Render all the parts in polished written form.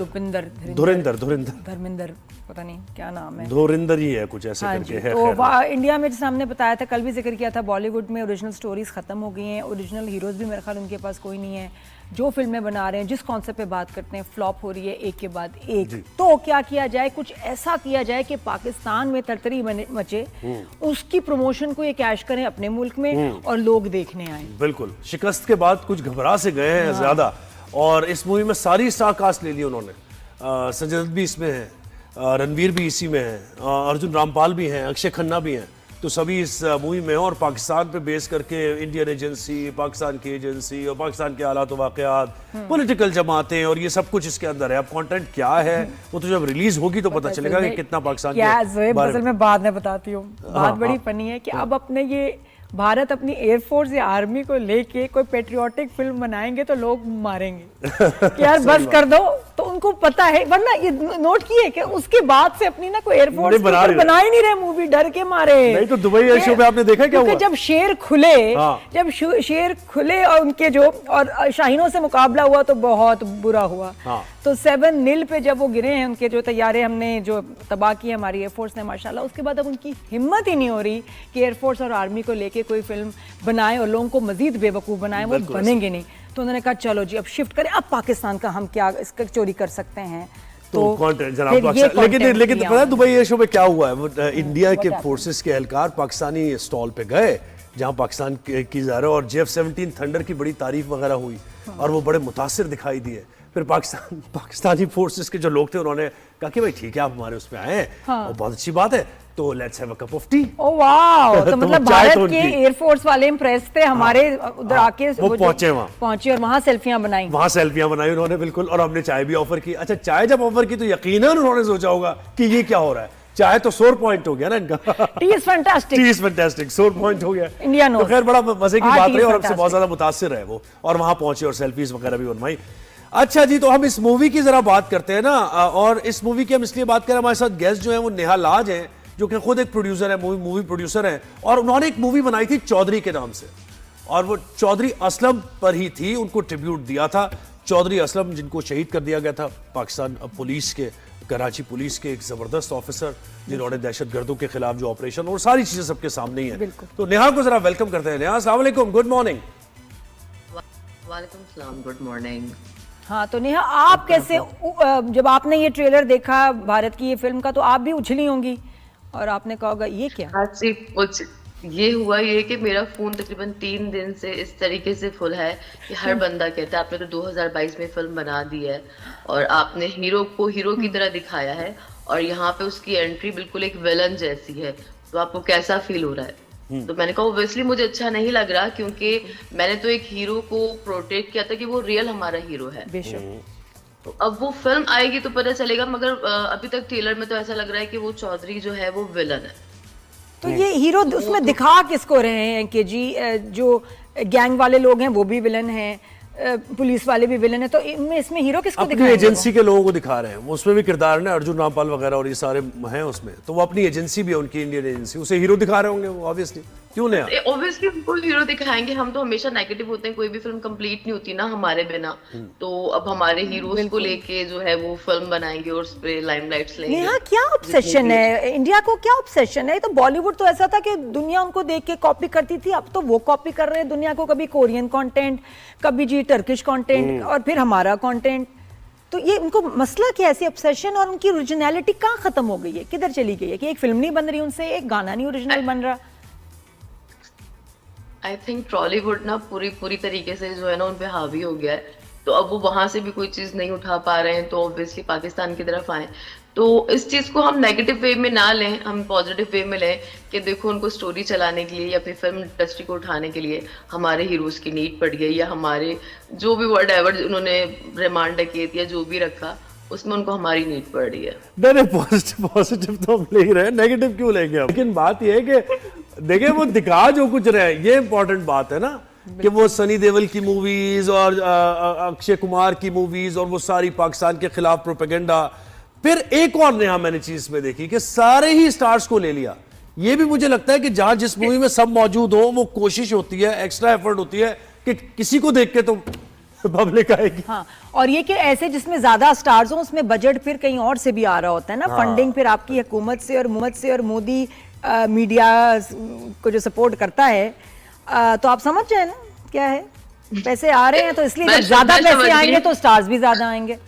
धुपिंदर धुरिंदर धर्मेंद्र, पता नहीं क्या नाम है, धुरिंदर ही है कुछ ऐसे हाँ करके जी। है। तो इंडिया में जैसे हमने बताया था, कल भी जिक्र किया था, बॉलीवुड में ओरिजिनल स्टोरीज खत्म हो गई हैं, ओरिजिनल हीरोज भी मेरे ख्याल उनके पास कोई नहीं है। जो फिल्में बना रहे हैं, जिस कॉन्सेप्ट पे बात करते हैं, फ्लॉप हो रही है एक के बाद एक। तो क्या किया जाए, कुछ ऐसा किया जाए कि पाकिस्तान में तरतरी मचे, उसकी प्रमोशन को ये कैश करें अपने मुल्क में और लोग देखने आए। बिल्कुल, शिकस्त के बाद कुछ घबरा से गए हैं ज्यादा। और इस मूवी में सारी स्टार कास्ट ले ली उन्होंने। संजय दत्त भी इसमें है, रणवीर भी इसी में है, अर्जुन रामपाल भी हैं, अक्षय खन्ना भी हैं। तो सभी इस मूवी में हैं और पाकिस्तान पे बेस करके इंडियन एजेंसी, पाकिस्तान की एजेंसी और पाकिस्तान के हालात वाक़यात, पॉलिटिकल जमातें और ये सब कुछ इसके अंदर है। अब कंटेंट क्या है वो तो जब रिलीज होगी तो पता चलेगा कि कितना पाकिस्तान के बारे में बाद में बताती हूँ। बात बड़ी फनी है कि अब अपने ये भारत अपनी एयरफोर्स या आर्मी को लेके कोई पेट्रियोटिक फिल्म बनाएंगे तो लोग मारेंगे कि यार बस कर दो। तो उनको पता है, वरना ये नोट किए कि उसके बाद से अपनी ना कोई एयरफोर्स बना ही नहीं रहे मूवी, डर के मारे। नहीं तो दुबई एयर शो पे आपने देखा क्या हुआ? जब शेर खुले और उनके जो और शाहीनों से मुकाबला हुआ तो बहुत बुरा हुआ। तो 7-0 पे जब वो गिरे हैं, उनके जो तैयारे हमने जो तबाह की हमारी एयरफोर्स ने माशाल्लाह, उसके बाद अब उनकी हिम्मत ही नहीं हो रही कि एयरफोर्स और आर्मी को लेके कोई फिल्म बनाए और लोगों को मजीद बेवकूफ बनाए। वो बनेंगे नहीं। तो उन्होंने कहा चलो जी अब शिफ्ट करें, अब पाकिस्तान का हम क्या इसका चोरी कर सकते हैं। तो कंटेंट जनाब, लेकिन तो पता है दुबई एयर शो में क्या हुआ है? वो इंडिया के फोर्सेस के एहलकार पाकिस्तानी स्टॉल पे गए जहां पाकिस्तान की जा रहा है और JF-17 थंडर की बड़ी तारीफ वगैरह हुई और वो बड़े मुतासिर दिखाई दिए। फिर पाकिस्तानी फोर्सेस के जो लोग थे उन्होंने कहा कि भाई ठीक है आप हमारे उसमें आए हैं और बहुत अच्छी बात है, तो let's have a cup of T. Oh wow! तो मतलब भारत के एयरफोर्स वाले इम्प्रेस थे, हमारे उधर आके वो पहुंचे और वहां सेल्फियां बनाई उन्होंने, बिल्कुल। और हमने चाय भी ऑफर की। अच्छा, चाय जब ऑफर की तो यकीनन उन्होंने सोचा होगा कि ये क्या हो रहा है। चाय तो सोर पॉइंट हो गया ना इनका। टी इज फैंटास्टिक, सोर पॉइंट हो गया। इंडिया तो खैर बड़ा मजे की बात रही और हमसे बहुत ज्यादा मुतासिर है वो, और वहां पहुंचे और सेल्फीज वगैरह भी बनवाई। अच्छा जी, तो हम इस मूवी की जरा बात करते हैं ना। और इस मूवी की हम इसलिए बात करें, हमारे साथ गेस्ट जो है वो नेहा लाज हैं, जो कि खुद एक प्रोड्यूसर है, मूवी प्रोड्यूसर है। और उन्होंने एक मूवी बनाई थी चौधरी के नाम से, और वो चौधरी असलम पर ही थी, उनको ट्रिब्यूट दिया था। चौधरी असलम जिनको शहीद कर दिया गया था पाकिस्तान पुलिस के, कराची पुलिस के एक जबरदस्त ऑफिसर, जिन्होंने दहशतगर्दों के खिलाफ जो ऑपरेशन और सारी चीजें सबके सामने ही है। तो नेहा को जरा वेलकम करते हैं। नेहा, अस्सलाम वालेकुम, गुड मॉर्निंग। वालेकुम सलाम, गुड मॉर्निंग। हाँ, तो नेहा आप कैसे, जब आपने ये ट्रेलर देखा भारत की ये फिल्म का, तो आप भी उछली होंगी और आपने कहा होगा ये क्या? हाँ जी, कुछ ये हुआ ये कि मेरा फोन तकरीबन 3 दिन से इस तरीके से फुल है कि हर बंदा कहता है आपने तो 2022 में फिल्म बना दी है और आपने हीरो को हीरो की तरह दिखाया है और यहाँ पे उसकी एंट्री बिल्कुल एक विलन जैसी है, तो आपको कैसा फील हो रहा है? तो मैंने कहा ऑब्वियसली मुझे अच्छा नहीं लग रहा, क्योंकि मैंने तो एक हीरो को प्रोटेक्ट किया था कि वो रियल हमारा हीरो है। तो अब वो फिल्म आएगी तो पता चलेगा, मगर अभी तक ट्रेलर में तो ऐसा लग रहा है कि वो चौधरी जो है वो विलन है। तो ये हीरो उसमें दिखा किसको रहे हैं कि जी जो गैंग वाले लोग हैं वो भी विलन हैं, पुलिस वाले भी विलन है, तो इसमें हीरो किसको दिखा रहे हैं? एजेंसी के लोगों को दिखा रहे हैं। उसमें भी किरदार है अर्जुन रामपाल वगैरह और ये सारे हैं उसमें, तो वो अपनी एजेंसी भी है उनकी, इंडियन एजेंसी, उसे हीरो दिखा रहे होंगे वो ऑब्वियसली। क्यों नहीं? ऑब्वियसली उनको हीरो दिखाएंगे। हम तो हमेशा नेगेटिव होते हैं, कोई भी फिल्म कंप्लीट नहीं होती ना हमारे बिना। तो अब हमारे हीरोज को लेके जो है वो फिल्म बनाएंगे और उस पे लाइमलाइट्स लेंगे। नेहा, क्या ऑब्सेशन है इंडिया को, क्या ऑब्सेशन है? तो बॉलीवुड तो ऐसा था कि दुनिया उनको देख के कॉपी करती थी, अब तो वो कॉपी कर रहे हैं दुनिया को, कभी कोरियन कंटेंट, कभी जी टर्किश कंटेंट और फिर हमारा कंटेंट। तो ये उनको मसला क्या है, ऐसी ऑब्सेशन, और उनकी ओरिजिनलिटी कहाँ खत्म हो गई है, किधर चली गई है कि एक फिल्म नहीं बन रही उनसे, एक गाना नहीं ओरिजिनल बन रहा? आई थिंक टॉलीवुड ना पूरी तरीके से जो है ना उन पे हावी हो गया है, तो अब वो वहां से भी कोई चीज नहीं उठा पा रहे हैं, तो ऑब्वियसली पाकिस्तान की तरफ आए। तो इस चीज को हम नेगेटिव वे में ना लें, हम पॉजिटिव वे में लें कि देखो उनको स्टोरी चलाने के लिए या फिर फिल्म इंडस्ट्री को उठाने के लिए हमारे हीरोज की नीड पड़ गई, या हमारे जो भी वर्ड एवर उन्होंने रिमांड किए या जो भी रखा उसमें उनको हमारी नीड पड़ रही है। नहीं, पॉजिटिव तो हम ले रहे हैं, नेगेटिव क्यों लेंगे हम? लेकिन बात यह है कि देखिए वो दिखा जो कुछ रहे, ये इंपॉर्टेंट बात है ना, कि वो सनी देओल की मूवीज और अक्षय कुमार की मूवीज और वो सारी पाकिस्तान के खिलाफ प्रोपेगेंडा। फिर एक और नया मैंने चीज में देखी कि सारे ही स्टार्स को ले लिया। ये भी मुझे लगता है कि जहां जिस मूवी में सब मौजूद हो, वो कोशिश होती है, एक्स्ट्रा एफर्ट होती है कि किसी को देख के तो पब्लिक आएगी। हाँ, और ये कि ऐसे जिसमें ज्यादा स्टार्स हो उसमें बजट फिर कहीं और से भी आ रहा होता है ना, फंडिंग फिर आपकी हुकूमत से और मोदी मीडिया को जो सपोर्ट करता है, तो आप समझ जाए ना क्या है, पैसे आ रहे हैं तो इसलिए जब ज्यादा पैसे आएंगे तो स्टार्स भी ज्यादा आएंगे।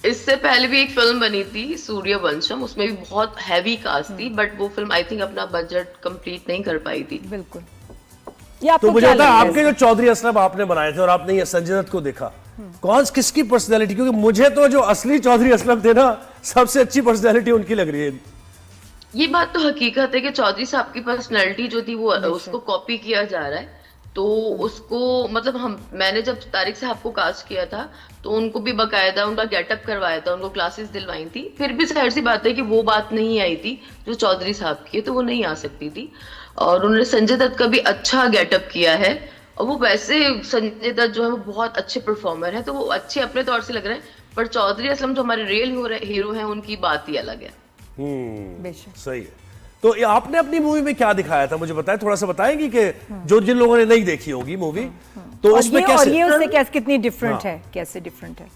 इससे पहले भी एक फिल्म बनी थी सूर्यवंशम, उसमें भी बहुत हैवी कास्ट थी, बट वो फिल्म आई थिंक अपना बजट कंप्लीट नहीं कर पाई थी। बिल्कुल। ये आपको तो मुझे क्या बता, लगता है आपके जो चौधरी असलम आपने बनाए थे और आपने ये संजय दत्त को देखा, कौन किसकी पर्सनैलिटी, क्योंकि मुझे तो जो असली चौधरी असलम थे ना, सबसे अच्छी पर्सनैलिटी उनकी लग रही है। ये बात तो हकीकत है कि चौधरी साहब की पर्सनैलिटी जो थी वो उसको कॉपी किया जा रहा है, तो उसको मतलब मैंने जब तारिक साहब को कास्ट किया था तो उनको भी बकायदा उनका गेटअप करवाया था, उनको क्लासेस दिलवाई थी, फिर भी जाहिर सी बात है कि वो बात नहीं आई थी जो चौधरी साहब की है, तो वो नहीं आ सकती थी। और उन्होंने संजय दत्त का भी अच्छा गेटअप किया है, और वो वैसे संजय दत्त जो है वो बहुत अच्छे परफॉर्मर है, तो वो अच्छे अपने तौर से लग रहे हैं, पर चौधरी असलम जो हमारे रियल हीरो हैं उनकी बात ही अलग है। सही है। तो ये आपने अपनी मूवी में क्या दिखाया था, मुझे बताएं, थोड़ा सा बताएंगी कि जो जिन लोगों ने नहीं देखी होगी मूवी, तो उसमें कैसे, और ये उससे कैसे कितनी डिफरेंट है, कैसे डिफरेंट है?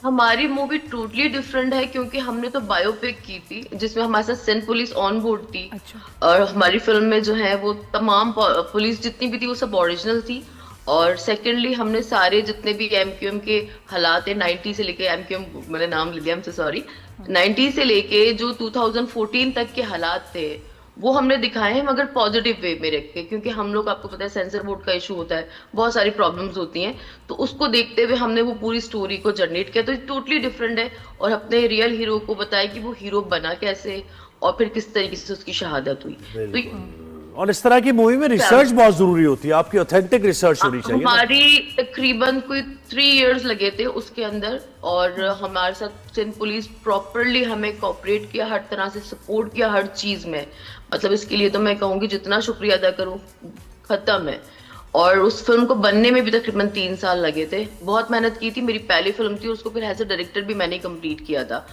हमारी मूवी टोटली डिफरेंट है क्योंकि हमने तो बायोपिक की थी जिसमें हमारे साथ सिंध पुलिस ऑन बोर्ड थी। अच्छा। और हमारी फिल्म में जो है वो तमाम पुलिस जितनी भी थी वो सब ओरिजिनल थी। और सेकेंडली हमने सारे जितने भी एमक्यूएम के हालात है 90 से लेके, एमक्यूएम मैंने नाम ले लिया, हमसे सॉरी, 90 से लेके जो 2014 तक के हालात थे वो हमने दिखाए हैं, मगर पॉजिटिव वे में रख के, क्योंकि हम लोग, आपको पता है सेंसर बोर्ड का इशू होता है, बहुत सारी प्रॉब्लम्स होती हैं, तो उसको देखते हुए हमने वो पूरी स्टोरी को जनरेट किया। तो ये टोटली डिफरेंट है, और अपने रियल हीरो को बताया कि वो हीरो बना कैसे और फिर किस तरीके से उसकी शहादत हुई। तो और इस तरह की मूवी में रिसर्च बहुत जरूरी होती है, आपकी ऑथेंटिक रिसर्च होनी चाहिए। हमारी तकरीबन कोई 3 इयर्स लगे थे उसके अंदर, और हमारे साथ सिंध पुलिस प्रॉपरली हमें कोऑपरेट किया, हर तरह से सपोर्ट किया हर चीज में, मतलब इसके लिए तो मैं कहूंगी जितना शुक्रिया अदा करूं खत्म है। और उस फिल्म को बनने में भी तकरीबन 3 साल लगे थे, बहुत मेहनत की थी, मेरी पहली फिल्म थी, उसको फिर एज ए डायरेक्टर भी मैंने कंप्लीट किया था।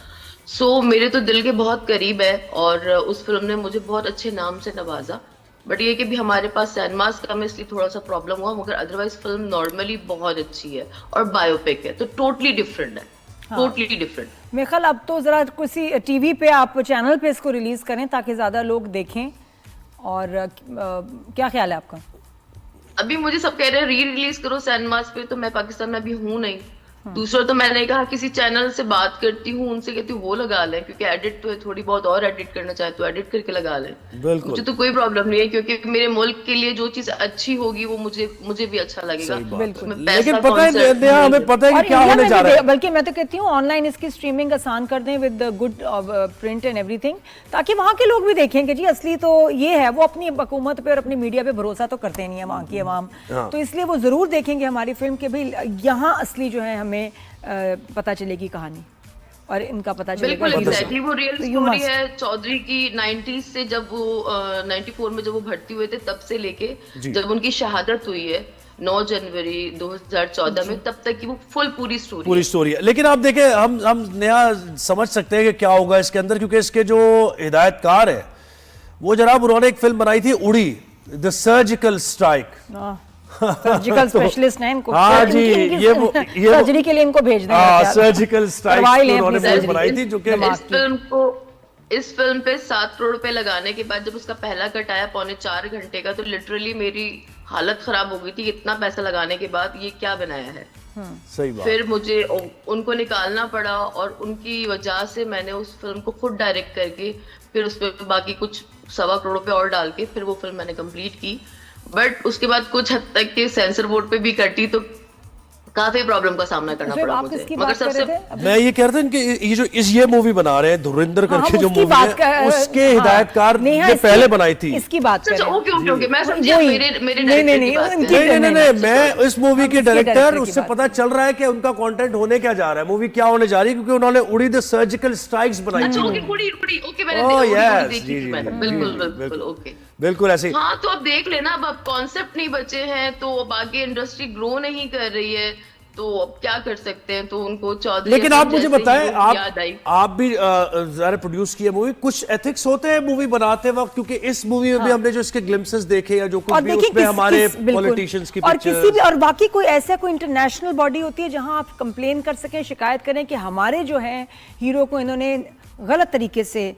सो मेरे तो दिल के बहुत करीब है, और उस फिल्म ने मुझे बहुत अच्छे नाम से नवाजा। बट ये कि भी हमारे पास सैनमास कम है इसलिए थोड़ा सा प्रॉब्लम हुआ, मगर अदरवाइज फिल्म नॉर्मली बहुत अच्छी है और बायोपिक है, तो टोटली डिफरेंट है। Totally different. मेरे ख्याल अब तो जरा किसी टीवी पे आप चैनल पे इसको रिलीज करें ताकि ज्यादा लोग देखें, और क्या ख्याल है आपका? अभी मुझे सब कह रहे हैं री रिलीज करो सैनमास पे, तो मैं पाकिस्तान में अभी हूँ नहीं। दूसरा तो मैंने कहा किसी चैनल से बात करती हूँ, उनसे कहती हूँ वो लगा लें, क्योंकि एडिट तो है, थोड़ी बहुत और एडिट करना चाहे तो एडिट करके लगा लें। मुझे तो कोई प्रॉब्लम नहीं है, क्योंकि मेरे मुल्क के लिए जो चीज अच्छी होगी वो मुझे भी अच्छा लगेगा। लेकिन पता है हमें पता है कि क्या होने जा रहा है। बल्कि मैं तो कहती हूँ ऑनलाइन इसकी स्ट्रीमिंग आसान कर दें with good print and everything, ताकि वहाँ के लोग भी देखें कि जी असली तो ये है। वो अपनी हुकूमत पे और अपनी मीडिया पे भरोसा तो करते नहीं है वहाँ की अवाम, तो इसलिए वो जरूर देखेंगे हमारी फिल्म के भाई यहाँ असली जो है हमें पता चलेगी कहानी, और इनका पता चलेगा। बिल्कुल एग्जैक्टली वो रियल स्टोरी है चौधरी की। 90s से जब वो 94 में जब वो भर्ती हुए थे तब से लेके जब उनकी शहादत हुई है 9 जनवरी 2014 में, तब तक की वो पूरी स्टोरी है। लेकिन आप देखें, हम नया समझ सकते हैं कि क्या होगा इसके अंदर, क्योंकि इसके जो हिदायतकार है वो जनाब, उन्होंने एक फिल्म बनाई थी उड़ी, the surgical strike. Surgical specialist हैं इनको। हाँ जी, ये सर्जरी के लिए इनको भेज दें। सर्जिकल स्ट्राइक उन्होंने बनाई थी, जो कि इस फिल्म पे 7 करोड़ रुपए लगाने के बाद जब उसका पहला कट आया 3.25 घंटे का, तो लिटरली मेरी हालत खराब हो गई थी, इतना पैसा लगाने के बाद ये क्या बनाया है। सही बात। फिर मुझे उनको निकालना पड़ा, और उनकी वजह से मैंने उस फिल्म को खुद डायरेक्ट करके फिर उस पर बाकी कुछ 1.25 करोड़ रुपए और डाल के फिर वो फिल्म मैंने कंप्लीट की। बट उसके बाद कुछ हद तक के सेंसर बोर्ड पे भी कटी, तो काफी प्रॉब्लम का सामना करना पड़ा मुझे। मगर सबसे मैं ये कह रहा था कि ये मूवी बना रहे हैं धुरंधर करके, जो मूवी है उसके हिदायतकार ने पहले बनाई थी, इसकी बात करें। ओके मैं समझा, नहीं, मैं इस मूवी के डायरेक्टर, उससे पता चल रहा है कि उनका कंटेंट होने क्या जा रहा है, मूवी क्या होने जा रही है, क्योंकि उन्होंने उड़ी द सर्जिकल स्ट्राइक्स बनाई थी। बिल्कुल ऐसे। हाँ, तो अब देख लेना, अब कॉन्सेप्ट नहीं बचे हैं, तो अब आगे इंडस्ट्री ग्रो नहीं कर रही है, तो अब क्या कर सकते हैं, तो उनको चौधरी लेकिन आप मुझे जैसे बताएं, हीरो याद आई। आप भी ज़रा प्रोड्यूस किए मूवी, कुछ एथिक्स होते हैं मूवी बनाते वक्त? क्योंकि इस मूवी में भी हमने जो इसके ग्लिम्सेस देखे या जो कुछ भी उसमें हमारे पॉलिटिशियंस की और किसी भी, और बाकी कोई ऐसा कोई इंटरनेशनल बॉडी होती है जहां आप कंप्लेन कर सकें, शिकायत करें कि हमारे जो है हीरो को इन्होंने गलत तरीके से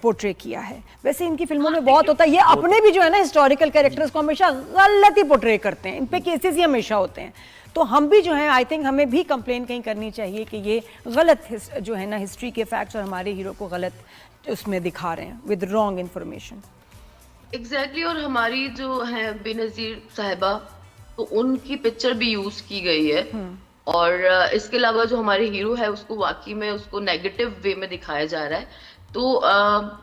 पोर्ट्रे किया है। वैसे इनकी फिल्मों में बहुत होता है, ये अपने भी जो है ना हिस्टोरिकल कैरेक्टर्स को हमेशा गलत ही पोर्ट्रे करते हैं, इन पे केसेस ही हमेशा होते हैं। तो हम भी जो है, आई थिंक हमें भी कंप्लेन कहीं करनी चाहिए कि ये गलत जो है ना हिस्ट्री के फैक्ट्स और हमारे हीरो को गलत उसमें दिखा रहे हैं विद रॉन्ग इन्फॉर्मेशन। एग्जैक्टली और हमारी जो है बेनजीर साहिबा, तो उनकी पिक्चर भी यूज की गई है। और इसके अलावा जो हमारे हीरो है उसको वाकई में उसको नेगेटिव वे में दिखाया जा रहा है। तो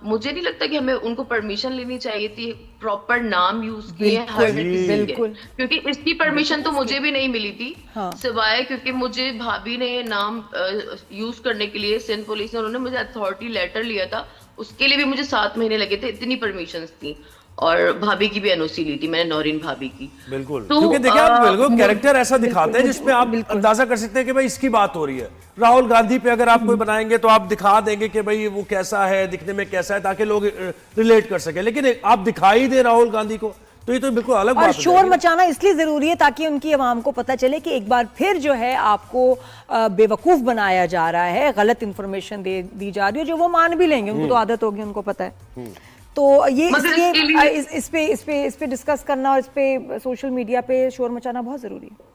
मुझे नहीं लगता कि हमें उनको परमिशन लेनी चाहिए थी, प्रॉपर नाम यूज किए हर किसी के, क्योंकि इसकी परमिशन तो मुझे भी नहीं मिली थी। सिवाय क्योंकि मुझे भाभी ने नाम यूज करने के लिए, सिंध पुलिस ने, उन्होंने मुझे अथॉरिटी लेटर लिया था, उसके लिए भी मुझे 7 महीने लगे थे, इतनी परमिशंस थी। और भाभी की भी एनओसी ली थी मैंने, नौरीन भाभी की। बिल्कुल, तो क्योंकि देखिए आप बिल्कुल कैरेक्टर ऐसा दिखाते हैं जिसमें आप अंदाजा कर सकते हैं कि भाई इसकी बात हो रही है। राहुल गांधी पे अगर आप कोई बनाएंगे तो आप दिखा देंगे कि भाई वो कैसा है, दिखने में कैसा है, ताकि लोग रिलेट कर सके। लेकिन आप दिखाई दे राहुल गांधी को, तो ये तो बिल्कुल अलग बात है। और शोर मचाना इसलिए जरूरी है ताकि उनकी आवाम को पता चले कि एक बार फिर जो है आपको बेवकूफ बनाया जा रहा है, गलत इंफॉर्मेशन दी जा रही है, जो वो मान भी लेंगे, उनको तो आदत होगी, उनको पता है। तो ये इसलिए इस पे डिस्कस करना और इस पे सोशल मीडिया पे शोर मचाना बहुत जरूरी है।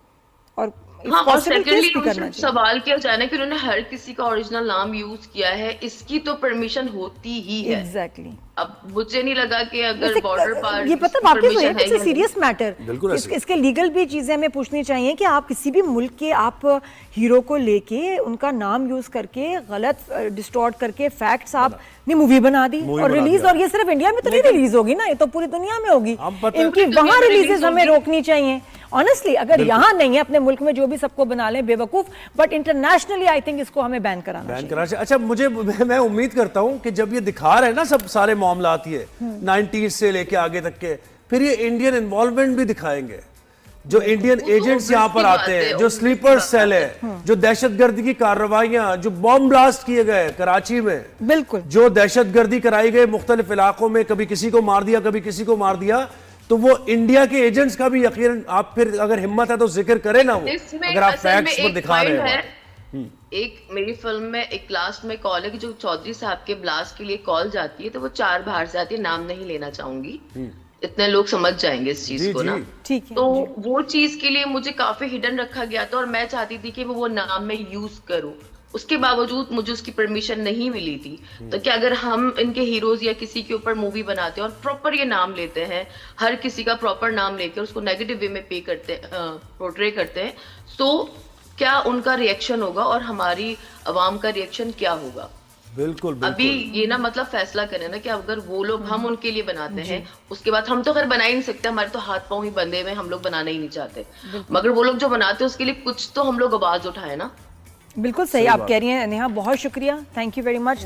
और हाँ, और सेकेंडली सवाल किया जाए ना कि उन्होंने हर किसी का ओरिजिनल नाम यूज किया है, इसकी तो परमिशन होती ही है। एग्जैक्टली। अब मुझे नहीं लगा कि अगर बॉर्डर पार ये पता वाकई में है सीरियस मैटर। इसके लीगल भी चीजें हमें पूछनी चाहिए कि आप किसी भी मुल्क के आप हीरो को लेके उनका नाम यूज करके गलत डिस्टॉर्ट करके फैक्ट्स आपने मूवी बना दी और रिलीज, और ये सिर्फ इंडिया में तो नहीं रिलीज होगी ना, ये तो पूरी दुनिया में होगी। इनकी वहां रिलीजेस हमें रोकनी चाहिए ऑनेस्टली। अगर यहाँ नहीं है, अपने मुल्क में जो भी सबको बना लें बेवकूफ, बट इंटरनेशनली आई थिंक इसको हमें बैन कराना चाहिए। अच्छा, मैं उम्मीद करता हूँ कि जब ये दिखा रहे हैं ना सब सारे मामला आती है 90s से लेके आगे तक के, फिर ये इंडियन इन्वॉल्वमेंट भी दिखाएंगे, जो इंडियन एजेंट्स यहाँ पर आते हैं, जो स्लीपर सेल है, जो दहशतगर्दी की कार्रवाइयां, जो बॉम्ब ब्लास्ट किए गए कराची में, बिल्कुल, जो दहशतगर्दी कराई गई मुख्तलिफ इलाकों में, कभी किसी को मार दिया, कभी किसी को मार दिया, तो वो इंडिया के एजेंट्स का भी यकीन, आप फिर अगर हिम्मत है तो जिक्र करें ना, वो अगर आप फैक्ट्स पर दिखा रहे हैं। एक मेरी फिल्म में एक लास्ट में कॉल है कि जो चौधरी साहब के ब्लास्ट के लिए कॉल जाती है, तो वो 4 बाहर से आती है, नाम नहीं लेना चाहूंगी, इतने लोग समझ जाएंगे इस चीज को ना। ठीक है। तो वो चीज के लिए मुझे काफी हिडन रखा गया था और मैं चाहती थी कि वो नाम में यूज करूं, उसके बावजूद मुझे उसकी परमिशन नहीं मिली थी। तो क्या अगर हम इनके हीरोज या किसी के ऊपर मूवी बनाते हैं और प्रॉपर ये नाम लेते हैं, हर किसी का प्रॉपर नाम लेकर उसको नेगेटिव वे में पोर्ट्रे करते हैं, तो क्या उनका रिएक्शन होगा और हमारी अवाम का रिएक्शन क्या होगा? बिल्कुल, बिल्कुल। अभी ये ना मतलब फैसला करें ना कि अगर वो लोग हम उनके लिए बनाते हैं, उसके बाद हम तो खैर बना ही नहीं सकते, हमारे तो हाथ पांव ही बंधे हुए, हम लोग बनाना ही नहीं चाहते, मगर वो लोग जो बनाते हैं उसके लिए कुछ तो हम लोग आवाज उठाए ना। बिल्कुल सही आप कह रही हैं नेहा, बहुत शुक्रिया, थैंक यू वेरी मच।